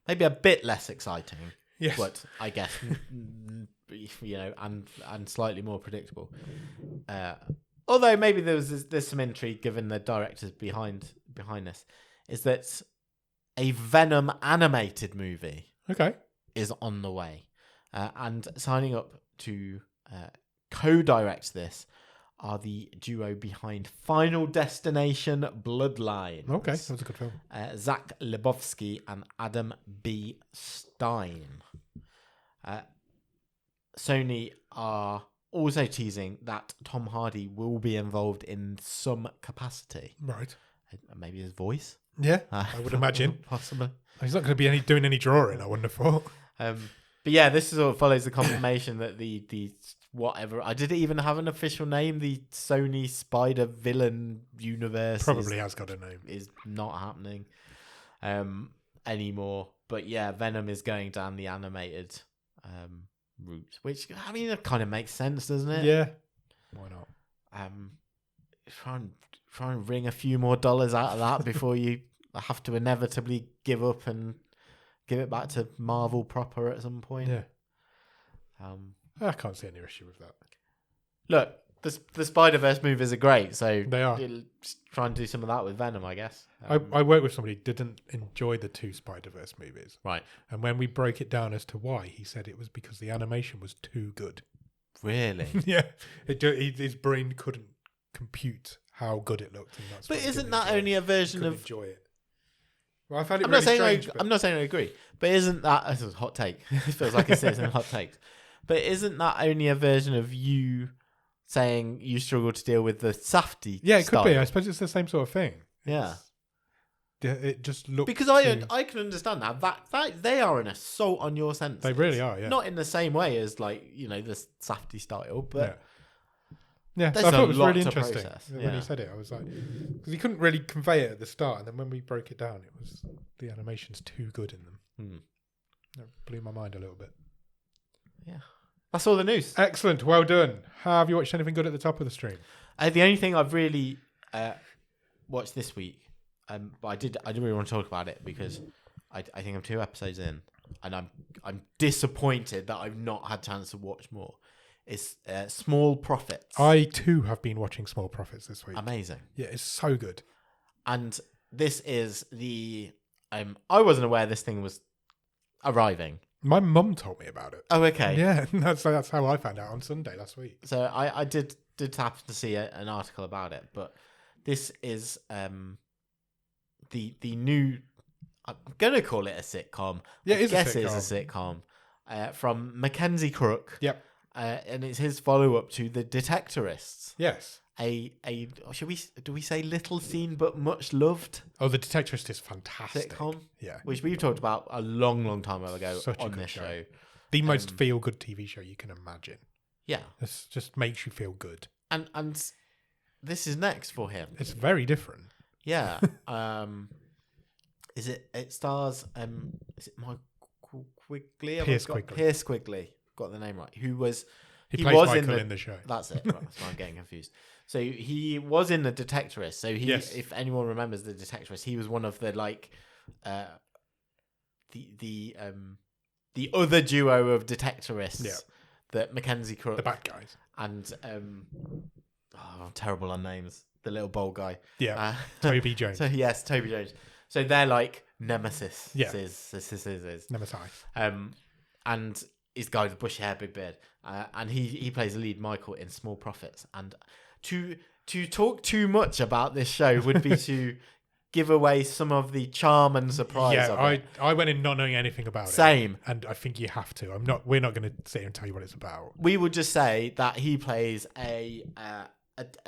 Maybe a bit less exciting. Yes. But I guess, you know, and slightly more predictable. although maybe there's some intrigue given the directors behind this, is that a Venom animated movie is on the way, and signing up to co-direct this are the duo behind Final Destination Bloodlines. Okay, that was a good film. Zach Lebowski and Adam B. Stein. Sony are also teasing that Tom Hardy will be involved in some capacity. Right. Maybe his voice. Yeah, I would imagine. Possibly. He's not going to be doing any drawing, I wouldn't have thought. But yeah, this sort of follows the confirmation that the whatever, I did it even have an official name, the Sony Spider Villain universe Probably has got a name. Is not happening anymore. But yeah, Venom is going down the animated route, which, I mean, it kind of makes sense, doesn't it? Yeah. Why not? Try and wring a few more dollars out of that before you have to inevitably give up and give it back to Marvel proper at some point. Yeah. I can't see any issue with that. Look, the Spider-Verse movies are great, so they are. Try and do some of that with Venom, I guess. I worked with somebody who didn't enjoy the 2 Spider-Verse movies. Right. And when we broke it down as to why, he said it was because the animation was too good. Really? Yeah. His brain couldn't compute how good it looked. And that's but isn't that only a version of... enjoy it. Well, I found it I'm really not saying strange. I'm not saying I agree, but isn't that... This is a hot take. It feels like it's a hot take. But isn't that only a version of you saying you struggle to deal with the Safdie could be. I suppose it's the same sort of thing. Yeah. It just looks... Because I can understand that they are an assault on your senses. They really are, yeah. Not in the same way as, like, the Safdie style, but... Yeah, there's I thought a it was lot really to interesting process. when he said it. I was like... Because he couldn't really convey it at the start, and then when we broke it down, it was... The animation's too good in them. It blew my mind a little bit. Yeah. That's all the news. Excellent. Well done. Have you watched anything good at the top of the stream? The only thing I've really watched this week, but I didn't really want to talk about it because I think I'm 2 episodes in, and I'm disappointed that I've not had a chance to watch more. It's Small Profits. I too have been watching Small Profits this week. Amazing. Yeah, it's so good. And this is the I wasn't aware this thing was arriving. My mum told me about it. Oh, okay. Yeah, that's how I found out on Sunday last week. So I did happen to see an article about it, but this is the new. I'm gonna call it a sitcom. Yeah, I guess it is a sitcom from Mackenzie Crook. Yep. And it's his follow up to The Detectorists. Yes. Do we say little seen but much loved? Oh, The Detectorist is fantastic. Sitcom. Yeah. Which we've talked about a long time ago Such on a good this show. The most feel good TV show you can imagine. Yeah. It just makes you feel good. And this is next for him. It's very different. Yeah. It stars is it Michael Quigley? Pierce Quigley. Got the name right. He was Michael in the show. That's it. Right, that's why I'm getting confused. So he was in The Detectorist. So if anyone remembers The Detectorist, he was one of the the other duo of detectorists that Mackenzie Crook, the bad guys, and terrible on names. The little bold guy. Yeah, Toby Jones. So yes, Toby Jones. So they're like nemesis. Yeah, nemesis. And he's the guy with the bushy hair, big beard, and he plays the lead, Michael, in Small Profits. And to talk too much about this show would be to give away some of the charm and surprise of it. I went in not knowing anything about it. Same. And I think you have to. We're not going to sit here and tell you what it's about. We would just say that he plays a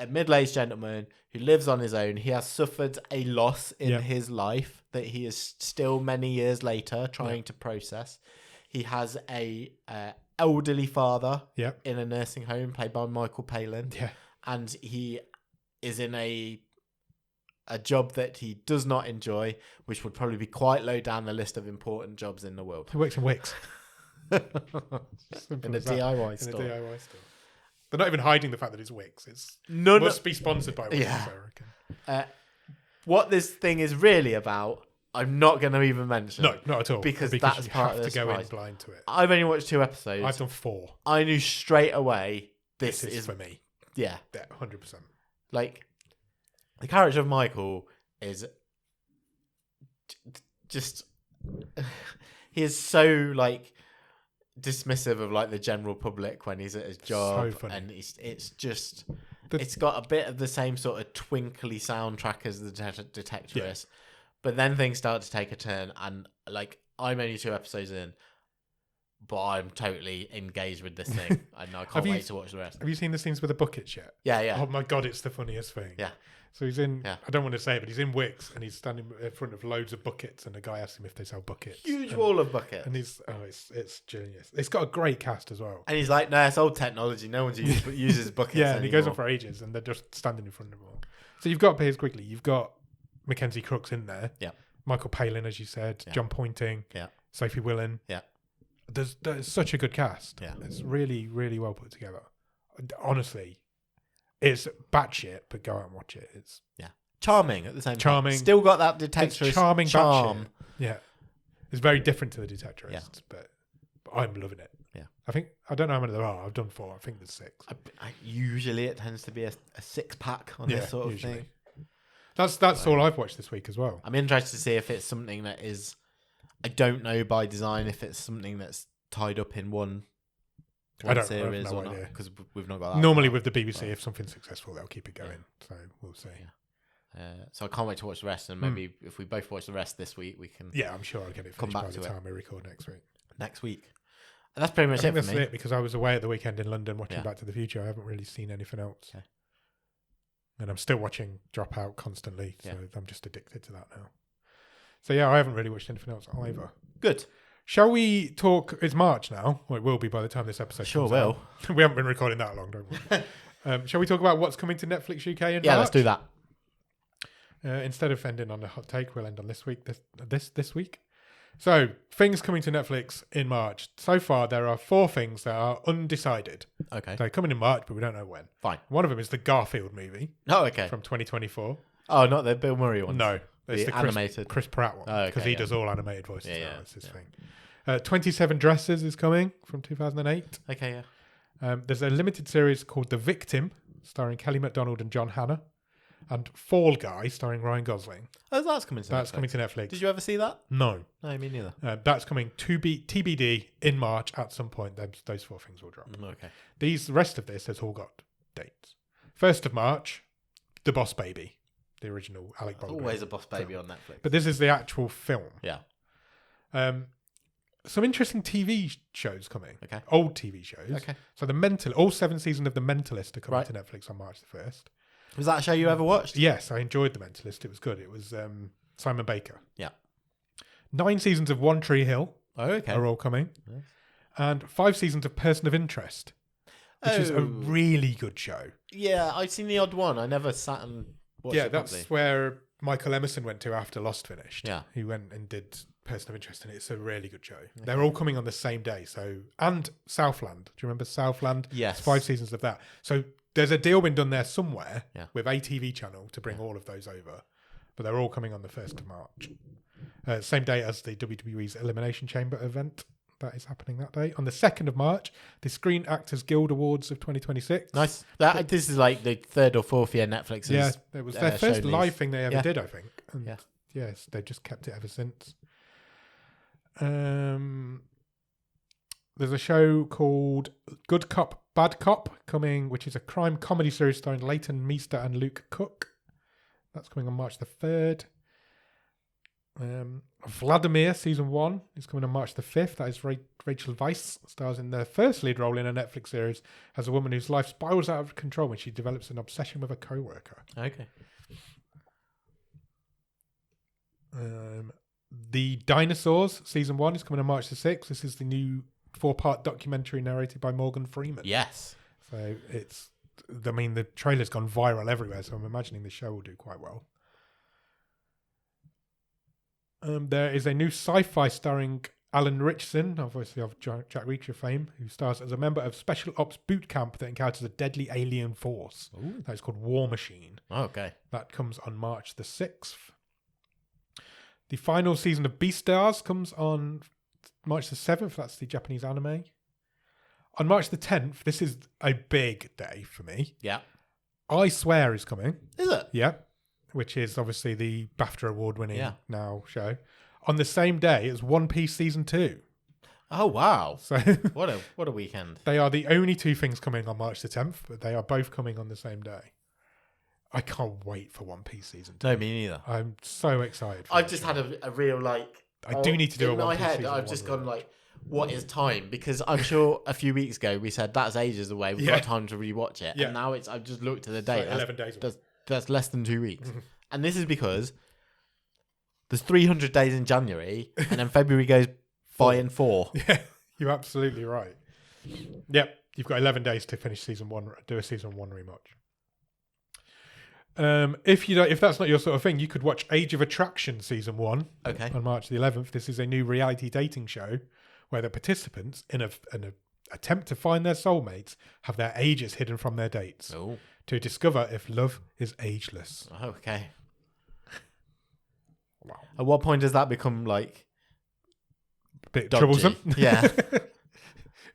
middle-aged gentleman who lives on his own. He has suffered a loss in his life that he is still many years later trying to process. He has a elderly father in a nursing home played by Michael Palin. Yeah. And he is in a job that he does not enjoy, which would probably be quite low down the list of important jobs in the world. He works in Wix. in a DIY store. In a DIY store. They're not even hiding the fact that it's Wix. Must be sponsored by Wix, I reckon. What this thing is really about, I'm not going to even mention. No, not at all. Because that's part of the surprise. You have to go in surprise. blind to it. I've only watched 2 episodes. I've done 4. I knew straight away this is for me. Yeah. Yeah, 100%. like the character of Michael is just he is so like dismissive of like the general public when he's at his job, So funny. and it's just it's got a bit of the same sort of twinkly soundtrack as the Detectorist, but then things start to take a turn, and like I'm only 2 episodes in, but I'm totally engaged with this thing, and I can't wait to watch the rest. Have you seen the scenes with the buckets yet? Yeah. Oh my god, it's the funniest thing. Yeah. So he's in. Yeah. I don't want to say it, but he's in Wix and he's standing in front of loads of buckets, and the guy asks him if they sell buckets. Huge wall of buckets. And it's genius. It's got a great cast as well. And he's like, "No, it's old technology. No one uses buckets." Yeah, anymore. and he goes on for ages, and they're just standing in front of him all. So you've got Piers Quigley, you've got Mackenzie Crooks in there. Yeah. Michael Palin, as you said. Yeah. John Pointing. Yeah. Sophie Willen. Yeah. There's such a good cast. Yeah. It's really, really well put together. Honestly, it's batshit, but go out and watch it. It's charming at the same time. Still got that Detectorist charming charm. Batshit. Yeah. It's very different to the Detectorists, but I'm loving it. Yeah. I don't know how many there are. I've done 4. I think there's 6. Usually it tends to be a 6-pack on this sort of thing. That's all I've watched this week as well. I'm interested to see if it's something that is, I don't know by design if it's something that's tied up in one series or not, because we've not got that. Normally with the BBC, if something's successful, they'll keep it going. So we'll see. Yeah. So I can't wait to watch the rest, and maybe if we both watch the rest this week, we can. Yeah, I'm sure I'll get it finished by the time we record next week. And that's pretty much it for me. That's it, because I was away at the weekend in London watching Back to the Future. I haven't really seen anything else. Okay. And I'm still watching Dropout constantly, so I'm just addicted to that now. So I haven't really watched anything else either. Good. Shall we talk? It's March now. Well, it will be by the time this episode comes will. out. We haven't been recording that long, don't we? Shall we talk about what's coming to Netflix UK in March? Yeah, let's do that. Instead of ending on a hot take, we'll end on this week. This week. So, things coming to Netflix in March. So far, there are 4 things that are undecided. Okay. They're coming in March, but we don't know when. Fine. One of them is the Garfield movie. Oh, okay. From 2024. Oh, not the Bill Murray one. No. It's the animated. Chris Pratt one. Because he does all animated voices now. Yeah. It's his thing. 27 Dresses is coming from 2008. Okay, yeah. There's a limited series called The Victim, starring Kelly MacDonald and John Hannah. And Fall Guy, starring Ryan Gosling. Oh, that's coming to Netflix. That's coming to Netflix. Did you ever see that? No. No, me neither. That's coming to be TBD in March at some point. Those 4 things will drop. Okay. The rest of this has all got dates. 1st of March, The Boss Baby, the original Alec Baldwin. Always a Boss Baby on Netflix. But this is the actual film. Yeah. Some interesting TV shows coming. Okay. Old TV shows. Okay. So all 7 seasons of The Mentalist are coming to Netflix on March the 1st. Was that a show you ever watched? Yes, I enjoyed The Mentalist. It was good. It was Simon Baker. Yeah. 9 seasons of One Tree Hill are all coming. Nice. And 5 seasons of Person of Interest, which is a really good show. Yeah, I've seen the odd one. I never sat and watched it. Yeah, that's where Michael Emerson went to after Lost finished. Yeah. He went and did Person of Interest, and it's a really good show. Okay. They're all coming on the same day. And Southland. Do you remember Southland? Yes. It's 5 seasons of that. So there's a deal been done there somewhere with a TV channel to bring all of those over. But they're all coming on the 1st of March. Same day as the WWE's Elimination Chamber event. That is happening that day. On the 2nd of March, the Screen Actors Guild Awards of 2026. Nice. This is like the 3rd or 4th year Netflix's. Yeah, it was their first live thing they ever did, I think. And yes, they've just kept it ever since. There's a show called Good Cop, Bad Cop coming, which is a crime comedy series starring Leighton Meester and Luke Cook. That's coming on March the 3rd. Vladimir season 1 is coming on March the 5th. That is Rachel Weisz, stars in the first lead role in a Netflix series as a woman whose life spirals out of control when she develops an obsession with a co-worker. Okay. The Dinosaurs season 1 is coming on March the 6th. This is the new 4-part documentary narrated by Morgan Freeman. Yes. So the trailer's gone viral everywhere, so I'm imagining the show will do quite well. There is a new sci-fi starring Alan Ritchson, obviously of Jack Reacher fame, who stars as a member of Special Ops Boot Camp that encounters a deadly alien force. Ooh. That is called War Machine. Oh, okay. That comes on March the 6th. The final season of Beastars comes on March the 7th. That's the Japanese anime. On March the 10th, this is a big day for me. Yeah. I Swear is coming. Is it? Yeah. Which is obviously the BAFTA award-winning now show. On the same day as One Piece Season 2. Oh, wow. So What a weekend. they are the only two things coming on March the 10th, but they are both coming on the same day. I can't wait for One Piece Season 2. No, me neither. I'm so excited. I've just had a real, like... I do need to do a in One my Piece head, Season I've 1 just gone, rewatch. like, what is time? Because I'm sure a few weeks ago we said that's ages away. We've got time to rewatch it. Yeah. And now I've just looked at the It's date. like 11 days away. That's less than 2 weeks. And this is because there's 300 days in January and then February goes by in 4. Yeah, you're absolutely right. Yep, you've got 11 days to finish Season 1, do a Season 1 rewatch. If that's not your sort of thing, you could watch Age of Attraction Season 1 on March the 11th. This is a new reality dating show where the participants, in an attempt to find their soulmates, have their ages hidden from their dates to discover if love is ageless. Oh, okay. Wow. At what point does that become, like... A bit dodgy? troublesome. Yeah.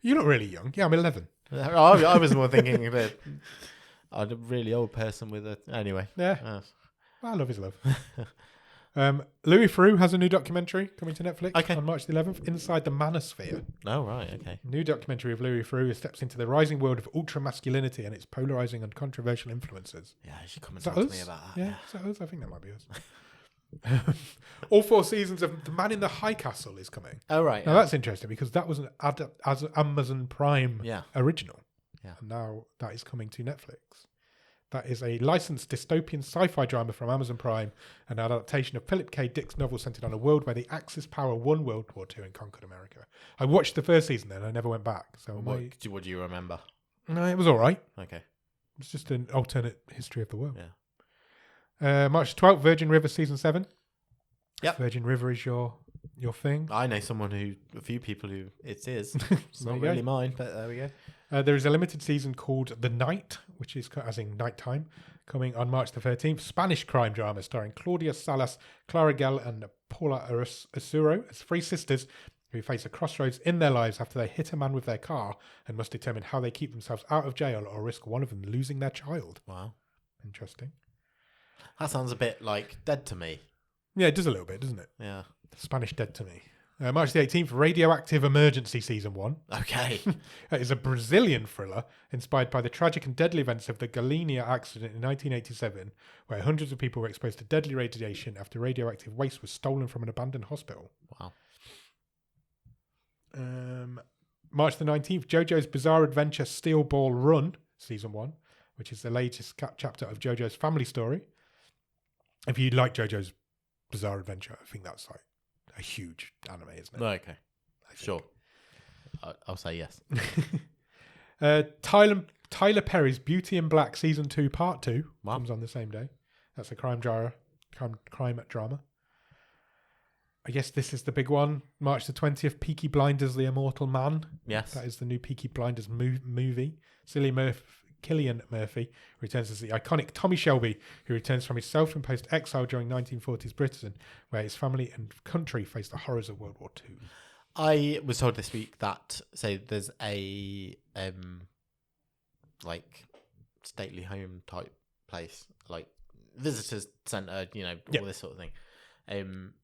You're not really young. Yeah, I'm 11. I was more thinking of it. I'm a really old person with a... Anyway. Yeah. Well, love is love. Louis Theroux has a new documentary coming to Netflix on March the 11th, Inside the Manosphere. Oh, right, okay. New documentary of Louis Theroux steps into the rising world of ultra-masculinity and its polarising and controversial influences. Yeah, you should come and talk to me about that. Yeah, is that us? I think that might be us. All 4 seasons of The Man in the High Castle is coming. Oh, right. Now, that's interesting because that was an Amazon Prime original. Yeah. And now that is coming to Netflix. That is a licensed dystopian sci-fi drama from Amazon Prime, an adaptation of Philip K. Dick's novel centered on a world where the Axis power won World War II and conquered America. I watched the first season then, and I never went back. So what do you remember? No, it was all right. Okay. It's just an alternate history of the world. Yeah. March 12th, Virgin River Season 7. Yep. Virgin River is your thing. I know a few people who it is. It's not really mine, but there we go. There is a limited season called The Night, which is as in nighttime, coming on March the 13th. Spanish crime drama starring Claudia Salas, Clara Gell, and Paula Asuro as 3 sisters who face a crossroads in their lives after they hit a man with their car and must determine how they keep themselves out of jail or risk one of them losing their child. Wow. Interesting. That sounds a bit like Dead to Me. Yeah, it does a little bit, doesn't it? Yeah. Spanish Dead to Me. March the 18th, Radioactive Emergency Season 1. Okay. It is a Brazilian thriller inspired by the tragic and deadly events of the Galenia accident in 1987, where hundreds of people were exposed to deadly radiation after radioactive waste was stolen from an abandoned hospital. Wow. March the 19th, JoJo's Bizarre Adventure Steel Ball Run, Season 1, which is the latest chapter of JoJo's family story. If you like JoJo's Bizarre Adventure, I think that's like a huge anime, isn't it? Okay. Sure. I'll say yes. Tyler Perry's Beauty in Black Season 2 Part 2 comes on the same day. That's a crime drama. I guess this is the big one. March the 20th, Peaky Blinders The Immortal Man. Yes. That is the new Peaky Blinders movie. Cillian Murphy returns as the iconic Tommy Shelby, who returns from his self-imposed exile during 1940s Britain, where his family and country faced the horrors of World War II. I was told this week that there's a like stately home type place, like visitors centre, all this sort of thing.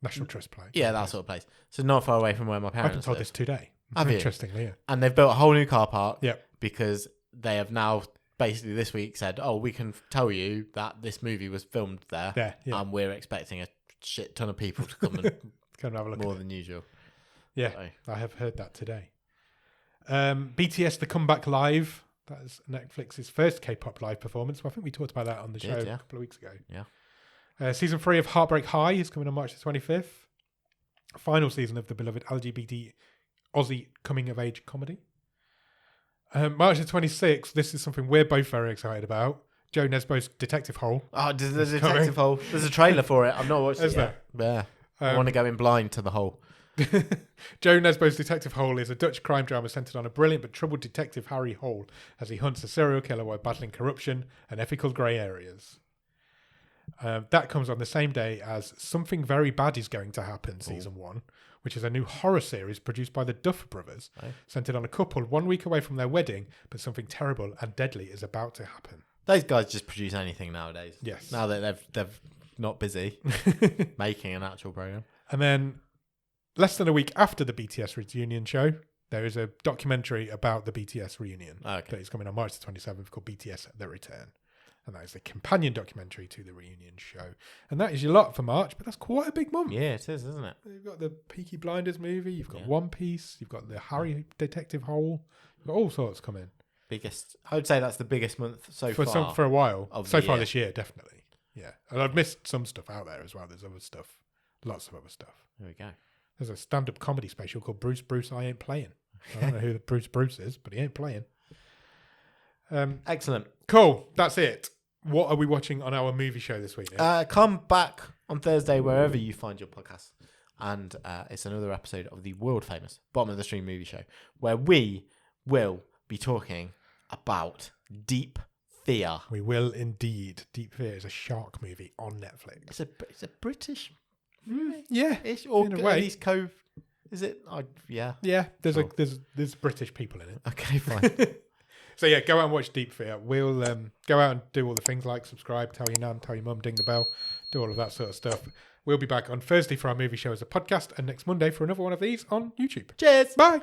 National Trust place. Yeah, that sort of place. So not far away from where my parents I've been told live. this today. Have you? Interestingly, yeah. And they've built a whole new car park. Yep. Because they have now basically this week said, we can tell you that this movie was filmed there. Yeah. And we're expecting a shit ton of people to come and come and have a look more than usual. Yeah, so. I have heard that today. BTS The Comeback Live. That is Netflix's first K-pop live performance. Well, I think we talked about that on the show a couple of weeks ago. Yeah. Season 3 of Heartbreak High is coming on March the 25th. Final season of the beloved LGBT Aussie coming-of-age comedy. March the 26th, this is something we're both very excited about. Joe Nesbo's Detective Hole. Oh, there's a Detective Hole. There's a trailer for it. I've not watched it yet. Yeah. I want to go in blind to the hole. Joe Nesbo's Detective Hole is a Dutch crime drama centered on a brilliant but troubled detective Harry Hole as he hunts a serial killer while battling corruption and ethical grey areas. That comes on the same day as Something Very Bad Is Going to Happen, Season 1, which is a new horror series produced by the Duff Brothers, centered on a couple 1 week away from their wedding, but something terrible and deadly is about to happen. Those guys just produce anything nowadays. Yes. Now that they're not busy making an actual program. And then less than a week after the BTS reunion show, there is a documentary about the BTS reunion that is coming on March the 27th called BTS The Return. And that is a companion documentary to the reunion show. And that is your lot for March, but that's quite a big month. Yeah, it is, isn't it? You've got the Peaky Blinders movie, you've got One Piece, you've got the Harry Detective Hole, you've got all sorts coming. I would say that's the biggest month so far. For a while. So far year. this year, definitely. Yeah. And I've missed some stuff out there as well. There's other stuff. Lots of other stuff. There we go. There's a stand-up comedy special called Bruce, I Ain't Playing. I don't know who the Bruce is, but he ain't playing. Excellent. Cool. That's it. What are we watching on our movie show this week? Come back on Thursday wherever you find your podcast. And it's another episode of the world famous Bottom of the Stream movie show where we will be talking about Deep Fear. We will indeed. Deep Fear is a shark movie on Netflix. It's a British yeah, or in a at way. least Cove. Is it? Yeah. Yeah, there's Cool. there's British people in it. Okay, fine. So yeah, go out and watch Deep Fear. We'll go out and do all the things like subscribe, tell your nan, tell your mum, ding the bell, do all of that sort of stuff. We'll be back on Thursday for our movie show as a podcast and next Monday for another one of these on YouTube. Cheers. Bye.